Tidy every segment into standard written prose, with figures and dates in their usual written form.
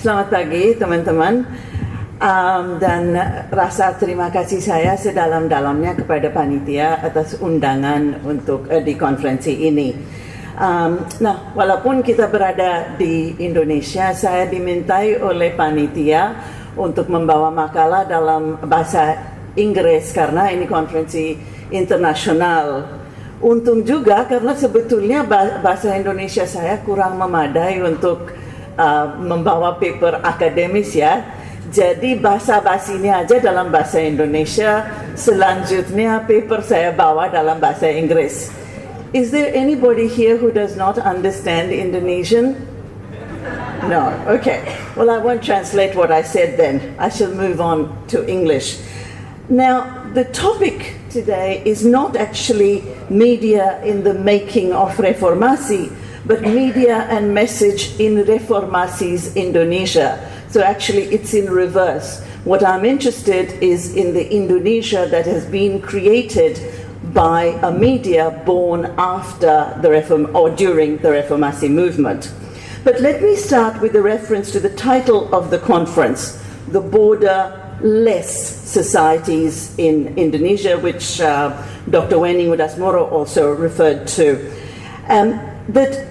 Selamat pagi teman-teman, dan rasa terima kasih saya sedalam-dalamnya kepada panitia atas undangan untuk di konferensi ini. Nah, walaupun kita berada di Indonesia, saya dimintai oleh panitia untuk membawa makalah dalam bahasa Inggris karena ini konferensi internasional. Untung juga karena sebetulnya bahasa Indonesia saya kurang memadai untuk membawa paper akademis ya. Jadi basa-basinya aja dalam bahasa Indonesia, selanjutnya paper saya bawa dalam bahasa Inggris. Is there anybody here who does not understand Indonesian? No, okay. Well, I won't translate what I said then. I shall move on to English. Now, the topic today is not actually media in the making of reformasi, but media and message in Reformasi's Indonesia. So actually it's in reverse. What I'm interested is in the Indonesia that has been created by a media born after the or during the Reformasi movement. But let me start with a reference to the title of the conference, The Borderless Societies in Indonesia, which Dr. Wening Udasmoro also referred to. That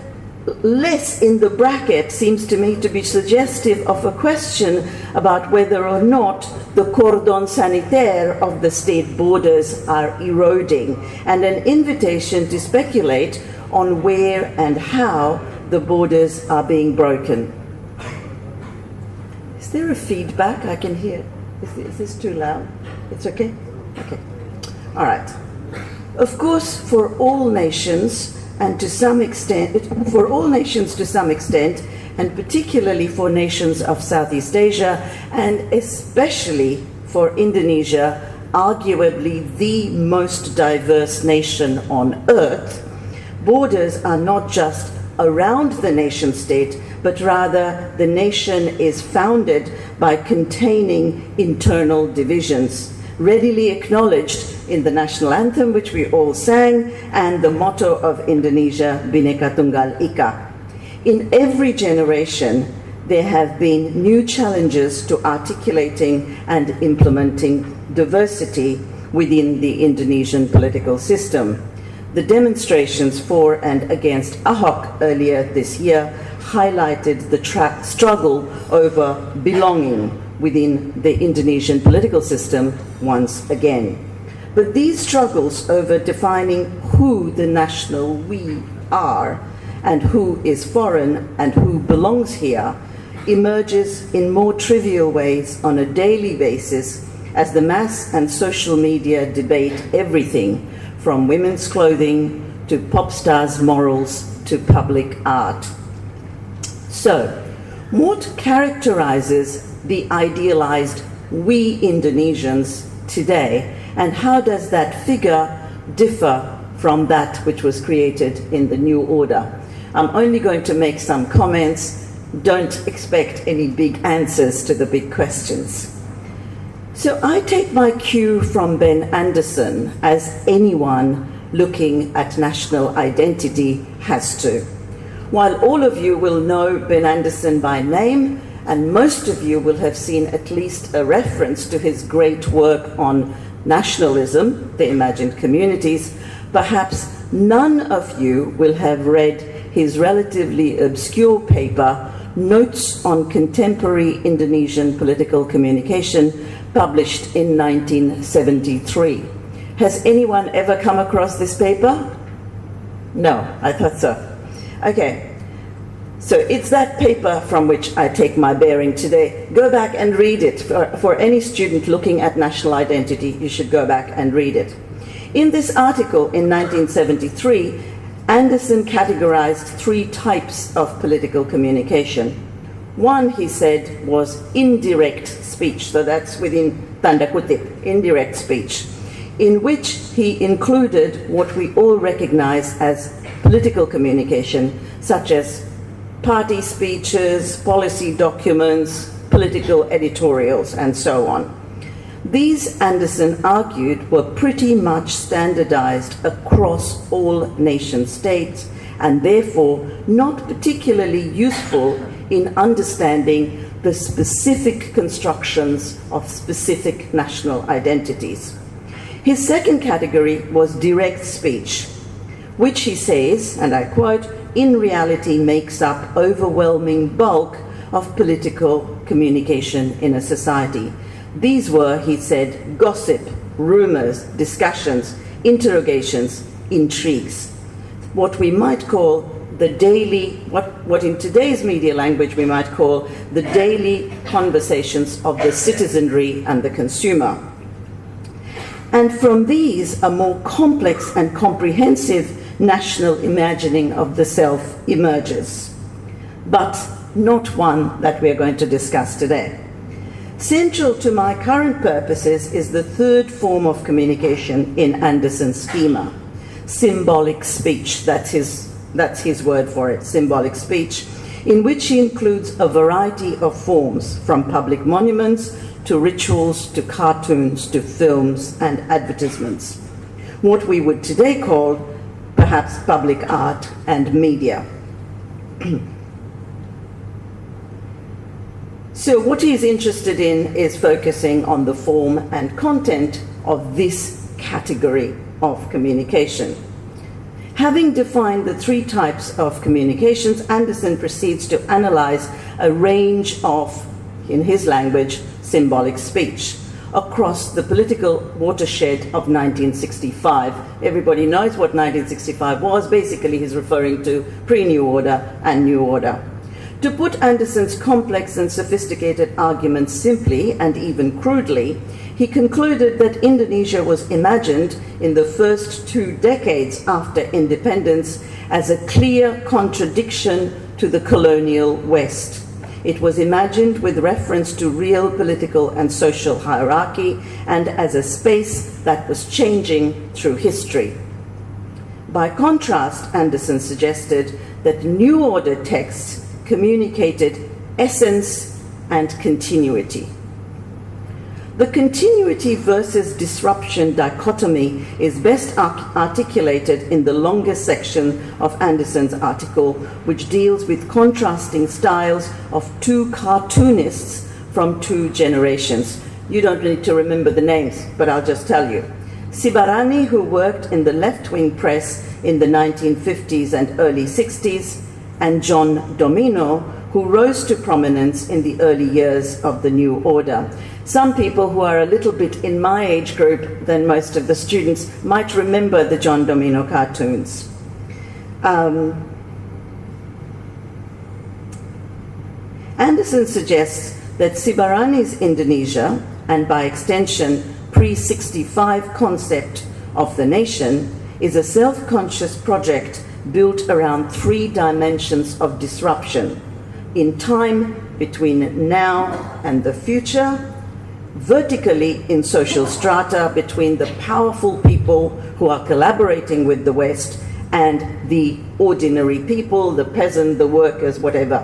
less in the bracket seems to me to be suggestive of a question about whether or not the cordon sanitaire of the state borders are eroding, and an invitation to speculate on where and how the borders are being broken. Is there a feedback I can hear? Is this too loud? It's okay? Okay. All right. Of course, for all nations, and to some extent, and particularly for nations of Southeast Asia, and especially for Indonesia, arguably the most diverse nation on earth, borders are not just around the nation state, but rather the nation is founded by containing internal divisions, readily acknowledged in the national anthem, which we all sang, and the motto of Indonesia, Bhinneka Tunggal Ika. In every generation, there have been new challenges to articulating and implementing diversity within the Indonesian political system. The demonstrations for and against Ahok earlier this year highlighted the struggle over belonging within the Indonesian political system once again. But these struggles over defining who the national we are and who is foreign and who belongs here emerges in more trivial ways on a daily basis as the mass and social media debate everything from women's clothing to pop stars' morals to public art. So, what characterizes the idealized we Indonesians today, and how does that figure differ from that which was created in the new order? I'm only going to make some comments. Don't expect any big answers to the big questions. So I take my cue from Ben Anderson, as anyone looking at national identity has to. While all of you will know Ben Anderson by name, and most of you will have seen at least a reference to his great work on nationalism, the imagined communities, perhaps none of you will have read his relatively obscure paper, Notes on Contemporary Indonesian Political Communication, published in 1973. Has anyone ever come across this paper? No, I thought so. Okay. So it's that paper from which I take my bearing today. Go back and read it. For any student looking at national identity, you should go back and read it. In this article in 1973, Anderson categorized 3 types of political communication. One, he said, was indirect speech. So that's within tanda kutip, indirect speech, in which he included what we all recognize as political communication, such as party speeches, policy documents, political editorials, and so on. These, Anderson argued, were pretty much standardized across all nation states and therefore not particularly useful in understanding the specific constructions of specific national identities. His second category was direct speech, which he says, and I quote, in reality makes up overwhelming bulk of political communication in a society. These were, he said, gossip, rumors, discussions, interrogations, intrigues. What we might call the daily, what in today's media language we might call the daily conversations of the citizenry and the consumer. And from these, a more complex and comprehensive national imagining of the self emerges, but not one that we are going to discuss today. Central to my current purposes is the third form of communication in Anderson's schema, symbolic speech. That's his word for it, symbolic speech, in which he includes a variety of forms, from public monuments to rituals to cartoons to films and advertisements, what we would today call perhaps public art and media. So what he's interested in is focusing on the form and content of this category of communication. Having defined the three types of communications, Anderson proceeds to analyze a range of, in his language, symbolic speech across the political watershed of 1965. Everybody knows what 1965 was. Basically, he's referring to pre-New Order and New Order. To put Anderson's complex and sophisticated arguments simply and even crudely, he concluded that Indonesia was imagined in the first 2 decades after independence as a clear contradiction to the colonial West. It was imagined with reference to real political and social hierarchy and as a space that was changing through history. By contrast, Anderson suggested that New Order texts communicated essence and continuity. The continuity versus disruption dichotomy is best articulated in the longest section of Anderson's article, which deals with contrasting styles of 2 cartoonists from 2 generations. You don't need to remember the names, but I'll just tell you. Sibarani, who worked in the left-wing press in the 1950s and early 60s, and John Domino, who rose to prominence in the early years of the New Order. Some people who are a little bit in my age group than most of the students might remember the John Domino cartoons. Anderson suggests that Sibarani's Indonesia, and by extension pre-65 concept of the nation, is a self-conscious project built around 3 dimensions of disruption: in time between now and the future, vertically in social strata between the powerful people who are collaborating with the West and the ordinary people, the peasant, the workers, whatever,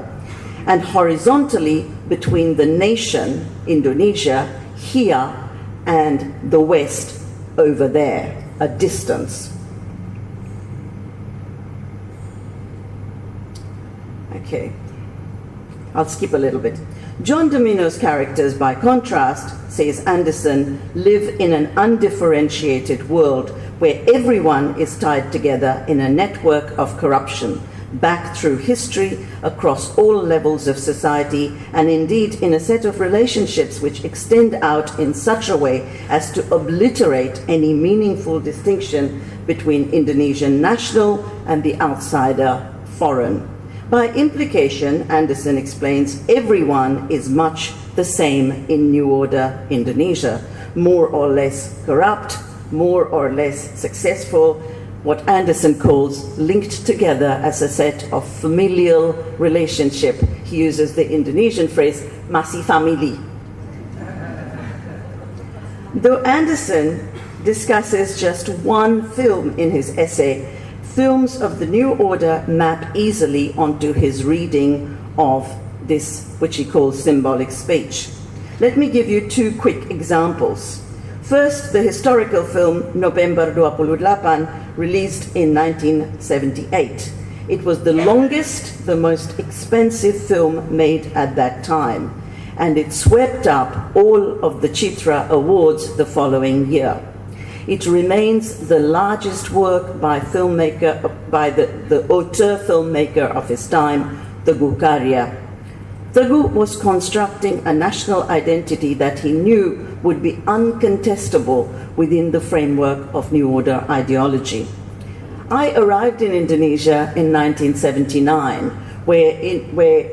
and horizontally between the nation, Indonesia, here, and the West over there, a distance. Okay, I'll skip a little bit. John Domino's characters, by contrast, says Anderson, live in an undifferentiated world where everyone is tied together in a network of corruption, back through history, across all levels of society, and indeed in a set of relationships which extend out in such a way as to obliterate any meaningful distinction between Indonesian national and the outsider foreign. By implication, Anderson explains, everyone is much the same in New Order Indonesia, more or less corrupt, more or less successful, what Anderson calls linked together as a set of familial relationship. He uses the Indonesian phrase, masih famili. Though Anderson discusses just one film in his essay, films of the New Order map easily onto his reading of this, which he calls symbolic speech. Let me give you 2 quick examples. First, the historical film November 28, released in 1978. It was the longest, the most expensive film made at that time. and it swept up all of the Chitra Awards the following year. It remains the largest work by the auteur filmmaker of his time, Teguh Karya. Teguh was constructing a national identity that he knew would be uncontestable within the framework of New Order ideology. I arrived in Indonesia in 1979, where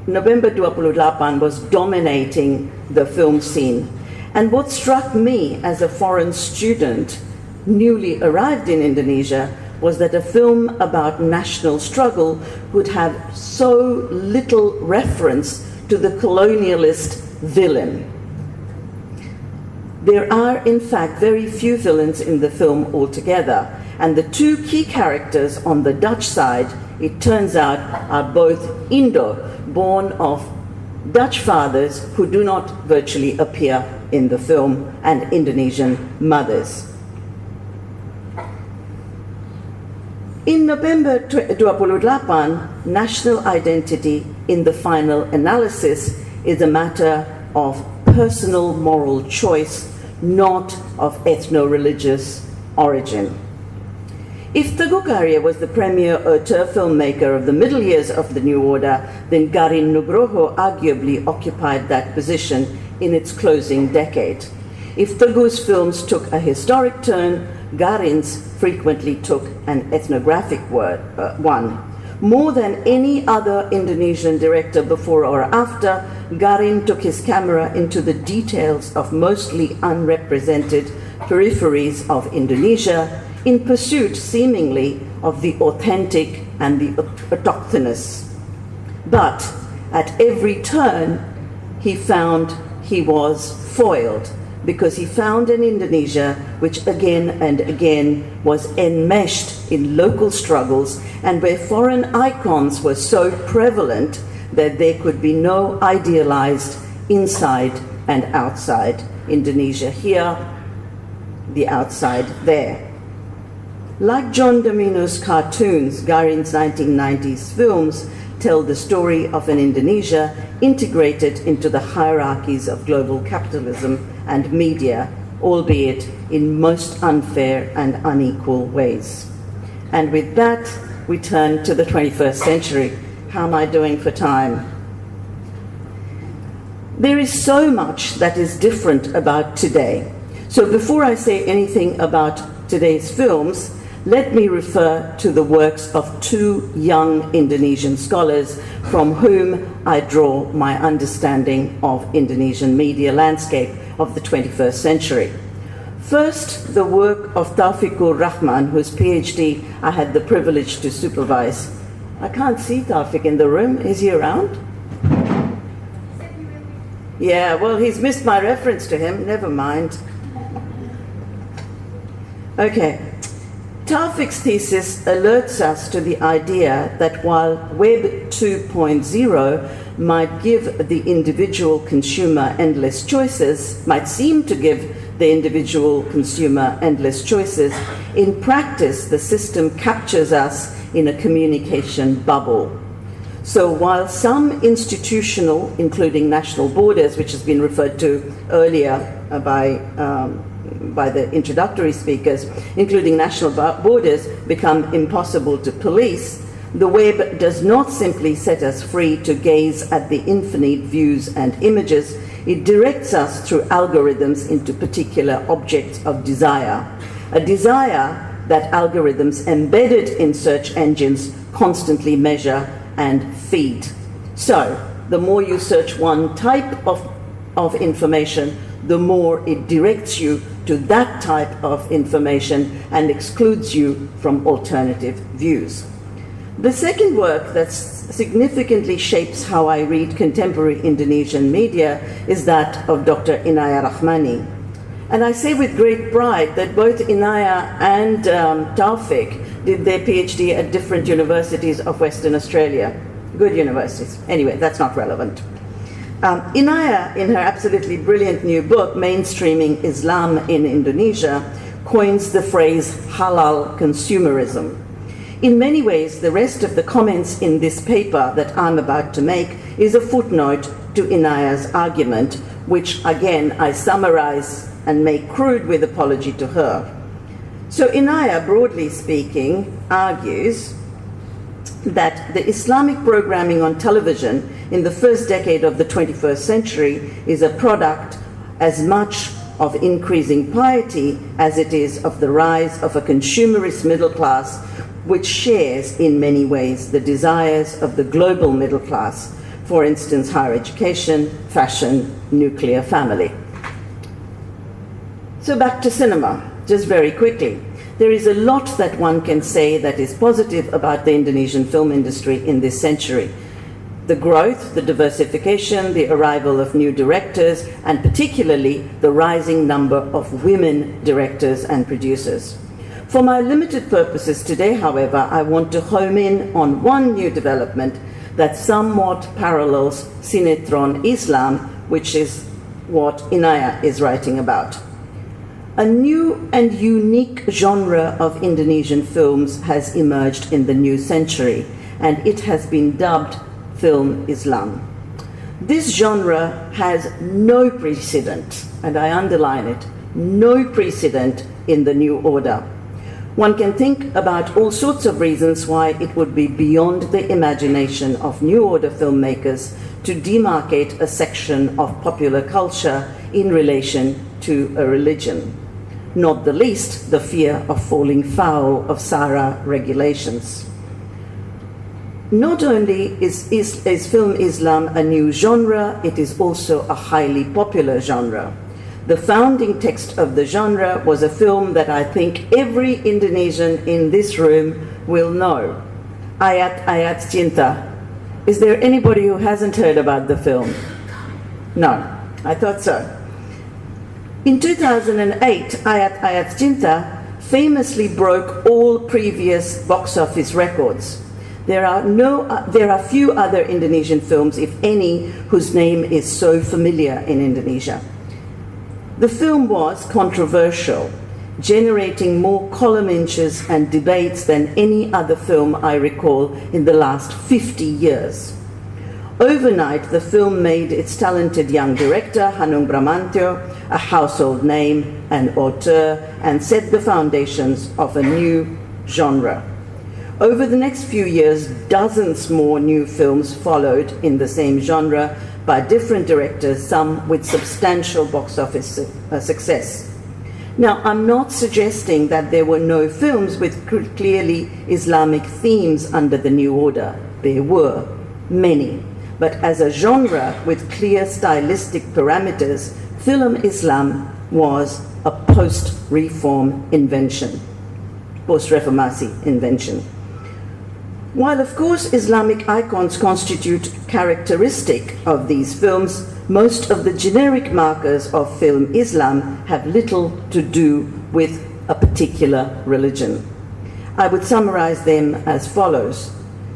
November 28 was dominating the film scene. And what struck me as a foreign student, newly arrived in Indonesia, was that a film about national struggle would have so little reference to the colonialist villain. There are, in fact, very few villains in the film altogether, and the two key characters on the Dutch side, it turns out, are both Indo, born of Dutch fathers who do not virtually appear in the film, and Indonesian mothers. In November 28, national identity in the final analysis is a matter of personal moral choice, not of ethno-religious origin. If Teguh Karya was the premier auteur filmmaker of the middle years of the New Order, then Garin Nugroho arguably occupied that position in its closing decade. If Teguh's films took a historic turn, Garin's frequently took an ethnographic one. More than any other Indonesian director before or after, Garin took his camera into the details of mostly unrepresented peripheries of Indonesia in pursuit, seemingly, of the authentic and the autochthonous. But at every turn, he found he was foiled, because he found an Indonesia which again and again was enmeshed in local struggles, and where foreign icons were so prevalent that there could be no idealized inside and outside Indonesia here, the outside there. Like John Domino's cartoons, Garin's 1990s films tell the story of an Indonesia integrated into the hierarchies of global capitalism and media, albeit in most unfair and unequal ways. And with that, we turn to the 21st century. How am I doing for time? There is so much that is different about today. So before I say anything about today's films, let me refer to the works of two young Indonesian scholars from whom I draw my understanding of Indonesian media landscape of the 21st century. First, the work of Taufikur Rahman, whose PhD I had the privilege to supervise. I can't see Taufik in the room. Is he around? Yeah, well, he's missed my reference to him. Never mind. Okay. Taufik's thesis alerts us to the idea that while Web 2.0 might give the individual consumer endless choices, might seem to give the individual consumer endless choices, in practice the system captures us in a communication bubble. So while some institutional, including national borders, which has been referred to earlier by the introductory speakers, including national borders, become impossible to police, the web does not simply set us free to gaze at the infinite views and images. It directs us through algorithms into particular objects of desire, a desire that algorithms embedded in search engines constantly measure and feed. So the more you search one type of information, the more it directs you to that type of information and excludes you from alternative views. The second work that significantly shapes how I read contemporary Indonesian media is that of Dr. Inaya Rahmani. And I say with great pride that both Inaya and Taufik did their PhD at different universities of Western Australia. Good universities. Anyway, that's not relevant. Inaya, in her absolutely brilliant new book, Mainstreaming Islam in Indonesia, coins the phrase halal consumerism. In many ways, the rest of the comments in this paper that I'm about to make is a footnote to Inaya's argument, which again I summarize and make crude with apology to her. So Inaya, broadly speaking, argues that the Islamic programming on television in the first decade of the 21st century is a product as much of increasing piety as it is of the rise of a consumerist middle class, which shares in many ways the desires of the global middle class, for instance, higher education, fashion, nuclear family. So back to cinema, just very quickly. There is a lot that one can say that is positive about the Indonesian film industry in this century. The growth, the diversification, the arrival of new directors, and particularly the rising number of women directors and producers. For my limited purposes today, however, I want to home in on one new development that somewhat parallels Sinetron Islam, which is what Inaya is writing about. A new and unique genre of Indonesian films has emerged in the new century, and it has been dubbed Film Islam. This genre has no precedent, and I underline it, no precedent in the new order. One can think about all sorts of reasons why it would be beyond the imagination of new order filmmakers to demarcate a section of popular culture in relation to a religion. Not the least, the fear of falling foul of SARA regulations. Not only is Film Islam a new genre, it is also a highly popular genre. The founding text of the genre was a film that I think every Indonesian in this room will know, Ayat-Ayat Cinta. Is there anybody who hasn't heard about the film? No, I thought so. In 2008, Ayat-Ayat Cinta famously broke all previous box office records. There are few other Indonesian films, if any, whose name is so familiar in Indonesia. The film was controversial, generating more column inches and debates than any other film I recall in the last 50 years. Overnight, the film made its talented young director, Hanung Bramantyo, a household name and auteur, and set the foundations of a new genre. Over the next few years, dozens more new films followed in the same genre by different directors, some with substantial box office success. Now, I'm not suggesting that there were no films with clearly Islamic themes under the new order. There were many. But as a genre with clear stylistic parameters, Film Islam was a post-reform invention, post-reformasi invention. While, of course, Islamic icons constitute characteristic of these films, most of the generic markers of Film Islam have little to do with a particular religion. I would summarize them as follows.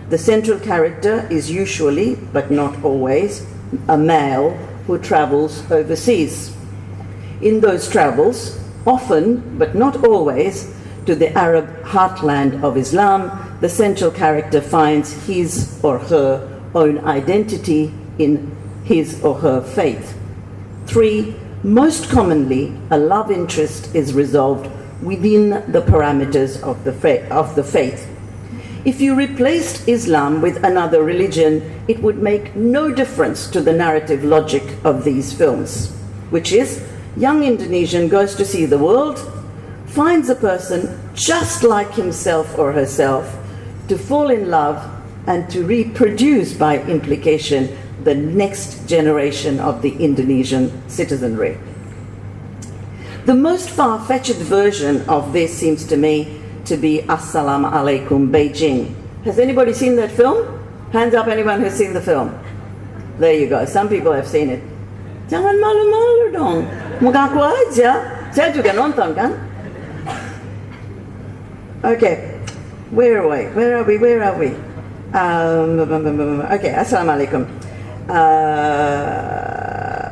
The central character is usually, but not always, a male who travels overseas. In those travels, often, but not always, to the Arab heartland of Islam, the central character finds his or her own identity in his or her faith. 3, most commonly, a love interest is resolved within the parameters of the faith. If you replaced Islam with another religion, it would make no difference to the narrative logic of these films, which is, young Indonesian goes to see the world, finds a person just like himself or herself, to fall in love and to reproduce by implication the next generation of the Indonesian citizenry. The most far-fetched version of this seems to me to be Assalamualaikum Beijing. Has anybody seen that film? Hands up anyone who's seen the film. There you go, some people have seen it. Jangan malu-malu dong, mengaku aja. Saya juga nonton kan? Okay, where are we? Okay, Assalamualaikum.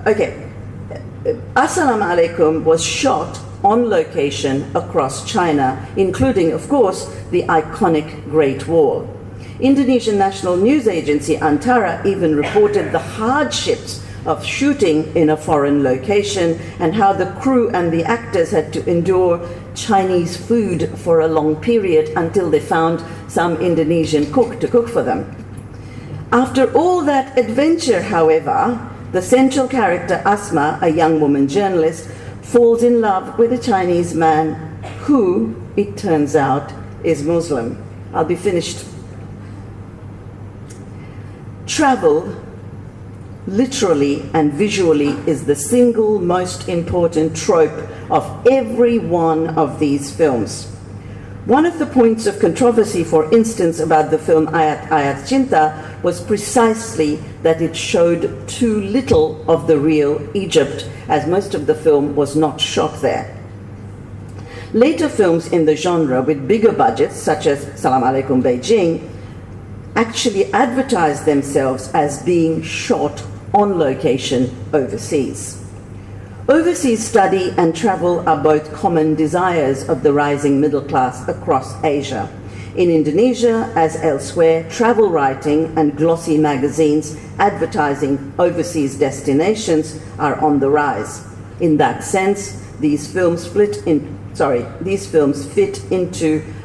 Okay, Assalamualaikum was shot on location across China, including, of course, the iconic Great Wall. Indonesian national news agency Antara even reported the hardships of shooting in a foreign location and how the crew and the actors had to endure Chinese food for a long period until they found some Indonesian cook to cook for them. After all that adventure, however, the central character Asma, a young woman journalist, falls in love with a Chinese man who, it turns out, is Muslim. I'll be finished. Travel, literally and visually, is the single most important trope of every one of these films. One of the points of controversy, for instance, about the film Ayat Ayat Cinta was precisely that it showed too little of the real Egypt, as most of the film was not shot there. Later films in the genre with bigger budgets, such as Salam Alaikum Beijing, actually advertised themselves as being shot on location overseas. Overseas study and travel are both common desires of the rising middle class across Asia. In Indonesia, as elsewhere, travel writing and glossy magazines advertising overseas destinations are on the rise. In that sense, these films fit into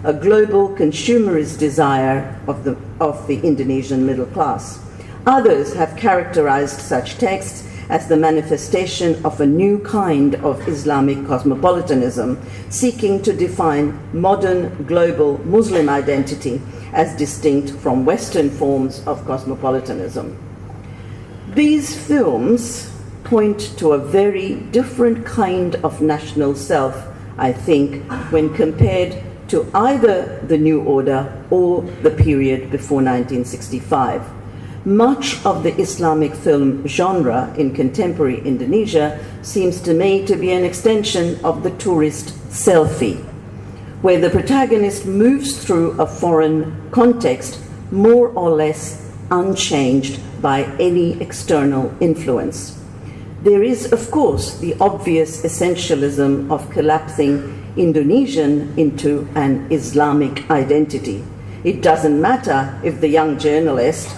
a global consumerist desire of the Indonesian middle class. Others have characterized such texts as the manifestation of a new kind of Islamic cosmopolitanism, seeking to define modern global Muslim identity as distinct from Western forms of cosmopolitanism. These films point to a very different kind of national self, I think, when compared to either the New Order or the period before 1965. Much of the Islamic film genre in contemporary Indonesia seems to me to be an extension of the tourist selfie, where the protagonist moves through a foreign context more or less unchanged by any external influence. There is, of course, the obvious essentialism of collapsing Indonesian into an Islamic identity. It doesn't matter if the young journalist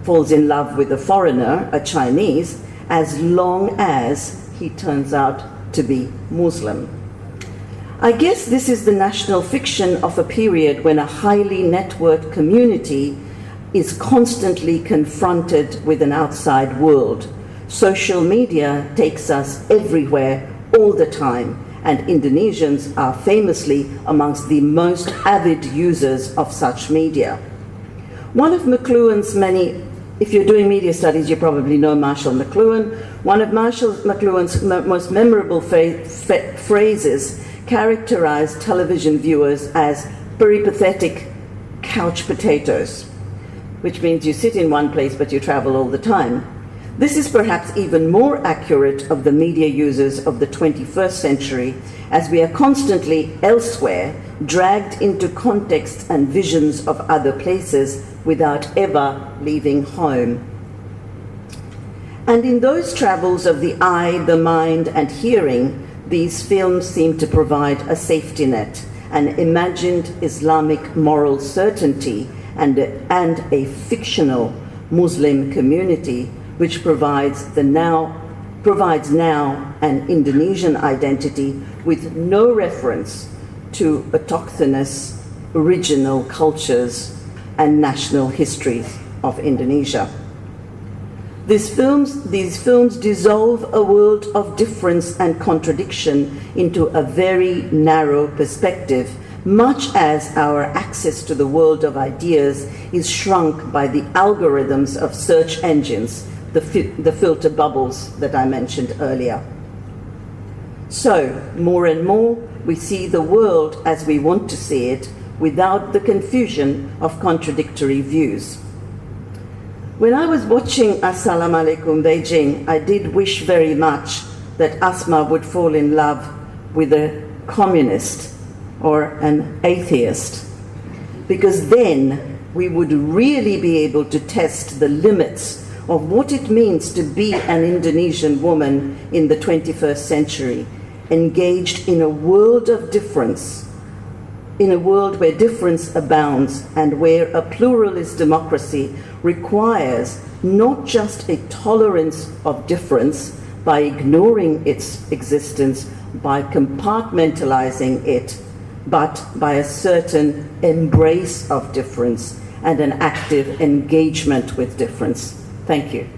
falls in love with a foreigner, a Chinese, as long as he turns out to be Muslim. I guess this is the national fiction of a period when a highly networked community is constantly confronted with an outside world. Social media takes us everywhere all the time, and Indonesians are famously amongst the most avid users of such media. One of McLuhan's many, if you're doing media studies, you probably know Marshall McLuhan. One of Marshall McLuhan's most memorable phrases characterized television viewers as peripatetic couch potatoes, which means you sit in one place but you travel all the time. This is perhaps even more accurate of the media users of the 21st century, as we are constantly elsewhere, dragged into contexts and visions of other places without ever leaving home. And in those travels of the eye, the mind, and hearing, these films seem to provide a safety net, an imagined Islamic moral certainty, and a fictional Muslim community which provides now an Indonesian identity with no reference to autochthonous original cultures and national histories of Indonesia. These films dissolve a world of difference and contradiction into a very narrow perspective, much as our access to the world of ideas is shrunk by the algorithms of search engines, the filter bubbles that I mentioned earlier. So, more and more, we see the world as we want to see it, without the confusion of contradictory views. When I was watching Assalamu Alaikum Beijing, I did wish very much that Asma would fall in love with a communist or an atheist, because then we would really be able to test the limits of what it means to be an Indonesian woman in the 21st century, engaged in a world of difference, in a world where difference abounds and where a pluralist democracy requires not just a tolerance of difference by ignoring its existence, by compartmentalizing it, but by a certain embrace of difference and an active engagement with difference. Thank you.